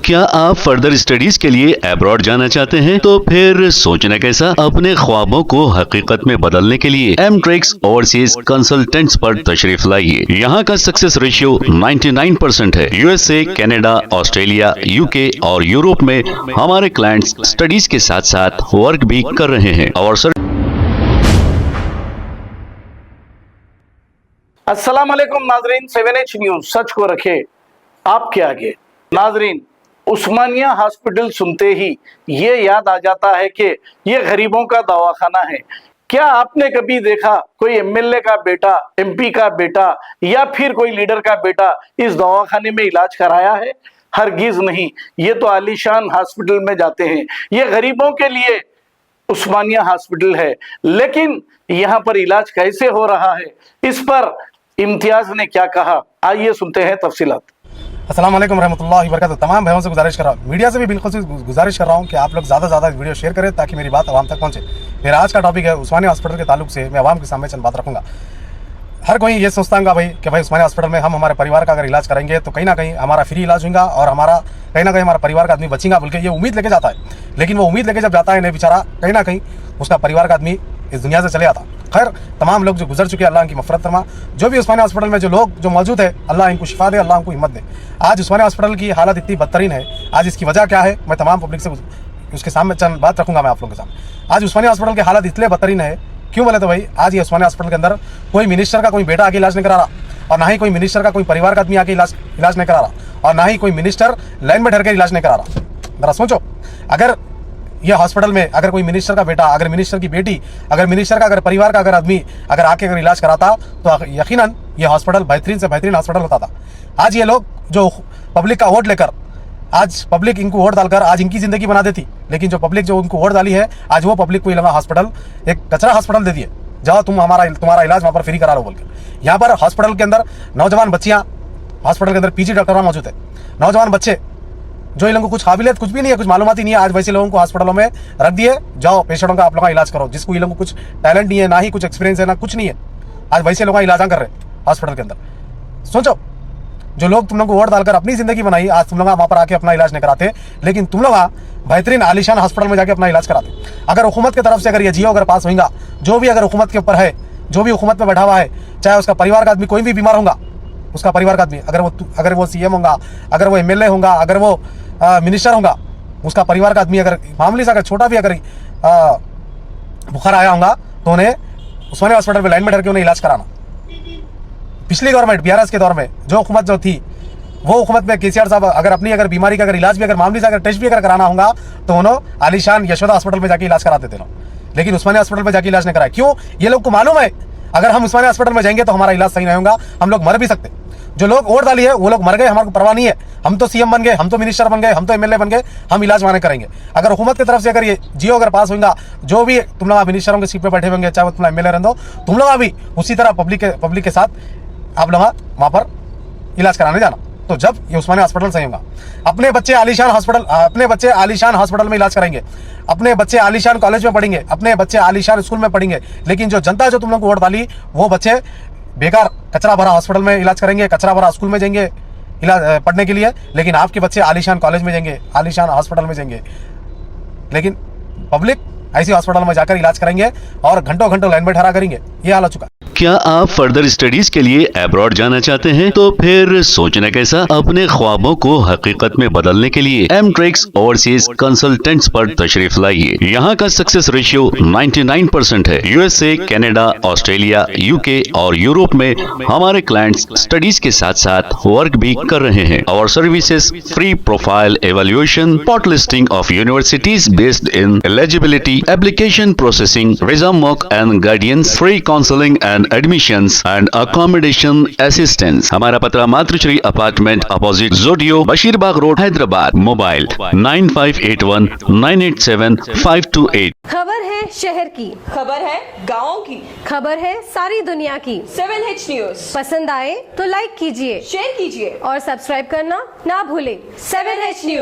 क्या आप further studies के लिए अब्रॉड जाना चाहते हैं? तो फिर सोचना कैसा, अपने ख्वाबों को हकीकत में बदलने के लिए एमट्रिक्स ओवरसीज कंसल्टेंट्स पर तशरीफ लाइए। यहाँ का सक्सेस रेशियो 99% है। यूएसए, कनाडा, ऑस्ट्रेलिया, यूके और यूरोप में हमारे क्लाइंट्स स्टडीज के साथ साथ वर्क भी कर रहे हैं और अस्सलाम वालेकुम नाजरीन, 7H न्यूज सच को रखे आपके आगे। नाजरीन, उस्मानिया हॉस्पिटल सुनते ही ये याद आ जाता है कि ये गरीबों का दवाखाना है। क्या आपने कभी देखा कोई एमएलए का बेटा, एमपी का बेटा या फिर कोई लीडर का बेटा इस दवाखाने में इलाज कराया है? हरगिज नहीं। ये तो आलीशान हॉस्पिटल में जाते हैं। ये गरीबों के लिए उस्मानिया हॉस्पिटल है, लेकिन यहाँ पर इलाज कैसे हो रहा है, इस पर इम्तियाज ने क्या कहा, आइए सुनते हैं तफसीलात। अस्सलाम वालेकुम रहमतुल्लाहि व बरकातहू। तमाम भाइयों से गुजारिश कर रहा हूँ, मीडिया से भी बिल्कुल गुजारिश कर रहा हूँ कि आप लोग ज़्यादा से ज़्यादा वीडियो शेयर करें ताकि मेरी बात आवाम तक पहुँचे। मेरा आज का टॉपिक है उस्मानिया हॉस्पिटल के ताल्लुक से मैं आवाम के सामने चंद बात रखूँगा। हर कोई ये सोचता होगा भाई कि भाई उस्मानिया हॉस्पिटल में हम हमारे परिवार का अगर इलाज करेंगे तो कहीं ना कहीं हमारा फ्री इलाज होगा और हमारा कहीं ना कहीं हमारा परिवार का आदमी बचेगा, बल्कि ये उम्मीद लेके जाता है। लेकिन वो उम्मीद लेके जब जाता है नहीं बेचारा, कहीं ना कहीं उसका परिवार का आदमी इस दुनिया से चले आता। खैर, तमाम लोग जो गुजर चुके हैं, अल्लाह की मफ़रत फरमा। जो भी उस्मानिया हॉस्पिटल में जो लोग जो मौजूद है, अल्लाह इनको शिफा दे, अल्लाह इनको हिम्मत दे। आज उस्मानिया हॉस्पिटल की हालत इतनी बदतरीन है। आज इसकी वजह क्या है, मैं तमाम पब्लिक से उसके सामने चंद बात रखूंगा मैं आप लोगों के सामने। आज उस्मानिया हॉस्पिटल की हालत इसलिए बदतरीन है, क्यों बोले तो भाई आज ये उस्मानिया हॉस्पिटल के अंदर कोई मिनिस्टर का कोई बेटा आके इलाज नहीं करा रहा, और ना ही कोई मिनिस्टर का कोई परिवार का आदमी आके इलाज नहीं करा रहा, और ना ही कोई मिनिस्टर लाइन में ठहर के इलाज नहीं करा रहा। जरा सोचो, अगर ये हॉस्पिटल में अगर कोई मिनिस्टर का बेटा, अगर मिनिस्टर की बेटी, अगर मिनिस्टर का अगर परिवार का अगर आदमी अगर आके अगर इलाज कराता तो यकीनन ये हॉस्पिटल बेहतरीन से बेहतरीन हॉस्पिटल होता था। आज ये लोग जो पब्लिक का वोट लेकर, आज पब्लिक इनको वोट डालकर आज इनकी जिंदगी बना देती, लेकिन जो पब्लिक जो उनको वोट डाली है, आज वो पब्लिक को लगा हॉस्पिटल एक कचरा हॉस्पिटल दे दिए। जाओ तुम तुम्हारा इलाज वहाँ पर फ्री करा लो बोलकर। यहाँ पर हॉस्पिटल के अंदर नौजवान बच्चियाँ, हॉस्पिटल के अंदर पीजी डॉक्टर मौजूद है, नौजवान बच्चे जो इन लोगों को कुछ काबिलियत कुछ भी नहीं है, कुछ मालूमात ही नहीं है, आज वैसे लोगों को हॉस्पिटलों में रख दिए, जाओ पेशेंटों का आप लोगों का इलाज करो, जिसको इन लोगों को कुछ टैलेंट नहीं है, ना ही कुछ एक्सपीरियंस है, ना कुछ नहीं है। आज वैसे लोगों का इलाज कर रहे हैं हॉस्पिटल के अंदर। सोचो, जो लोग तुम लोग को वोट डालकर अपनी जिंदगी बनाई, आज तुम लोग वहाँ पर आके अपना इलाज नहीं कराते, लेकिन तुम लोग बेहतरीन आलीशान हॉस्पिटल में जाके अपना इलाज कराते। अगर हुकूमत की तरफ से अगर ये जियो अगर पास होगा, जो भी अगर हुकूमत के ऊपर है, जो भी हुकूमत में बैठा हुआ है, चाहे उसका परिवार का आदमी कोई भी बीमार होगा, उसका परिवार का आदमी अगर वो सीएम होगा, अगर वो एमएलए होगा, अगर वो मिनिस्टर होगा, उसका परिवार का आदमी अगर मामूली से अगर छोटा भी अगर बुखार आया होगा तो उन्हें उस्मानिया हॉस्पिटल में लाइन में डर के उन्हें इलाज कराना। पिछली गवर्नमेंट बीआरएस के दौर में जो हुकूमत जो थी, वो हुकूमत में केसीआर साहब अगर अपनी अगर बीमारी का अगर इलाज भी अगर मामूली से अगर टेस्ट भी अगर कराना होगा तो उन्होंने आलीशान यशोदा हॉस्पिटल में जाके इलाज कराते थे, लेकिन उस्मानिया हॉस्पिटल में जाके इलाज नहीं कराया। क्यों? ये लोग को मालूम है अगर हम उस्मानिया हॉस्पिटल में जाएंगे तो हमारा इलाज सही नहीं होगा, हम लोग मर भी सकते। जो लोग वोट डाली है वो लोग मर गए, हमारे को परवाह नहीं है। हम तो सीएम बन गए, हम तो मिनिस्टर बन गए, हम तो एमएलए बन गए, हम इलाज माने करेंगे। अगर हुकूमत की तरफ से अगर ये जियो अगर पास होगा, जो भी तुम लोग मिनिस्टरों के सीट पे बैठे होंगे, चाहे वो तुम एमएलए रह दो, तुम लोग भी उसी तरह पब्लिक के साथ आप लोग वहाँ पर इलाज कराने जाना। तो जब ये उस्मानिया हॉस्पिटल सही होगा, अपने बच्चे आलीशान हॉस्पिटल में इलाज करेंगे, अपने बच्चे आलीशान कॉलेज में पढ़ेंगे, अपने बच्चे आलीशान स्कूल में पढ़ेंगे, लेकिन जो जनता जो तुम लोग को वोट डाली, वो बच्चे बेकार कचरा भरा हॉस्पिटल में इलाज करेंगे, कचरा भरा स्कूल में जाएंगे इलाज पढ़ने के लिए, लेकिन आपके बच्चे आलीशान कॉलेज में जाएंगे, आलीशान हॉस्पिटल में जाएंगे, लेकिन पब्लिक ऐसी हॉस्पिटल में जाकर इलाज करेंगे और घंटों घंटों लाइन में ठहरा करेंगे। ये हाल हो चुका। क्या आप फर्दर स्टडीज के लिए अब्रॉड जाना चाहते हैं? तो फिर सोचना कैसा, अपने ख्वाबों को हकीकत में बदलने के लिए एमट्रिक्स ओवरसीज कंसल्टेंट्स पर तशरीफ लाइए। यहाँ का सक्सेस रेशियो 99% है। यूएसए, कनाडा, ऑस्ट्रेलिया, यूके और यूरोप में हमारे क्लाइंट्स स्टडीज के साथ साथ वर्क भी कर रहे हैं और services free profile evaluation, spot listing of universities based in eligibility, application processing, resume mock and guidance, free counselling and admissions and accommodation assistance. हमारा पता मातृश्री अपार्टमेंट अपोजिट जोडियो, बशीरबाग रोड, हैदराबाद। मोबाइल 9581987528। खबर है शहर की, खबर है गाँव की, खबर है सारी दुनिया की। 7H न्यूज पसंद आए तो लाइक कीजिए, शेयर कीजिए और सब्सक्राइब करना ना भूले। 7H news.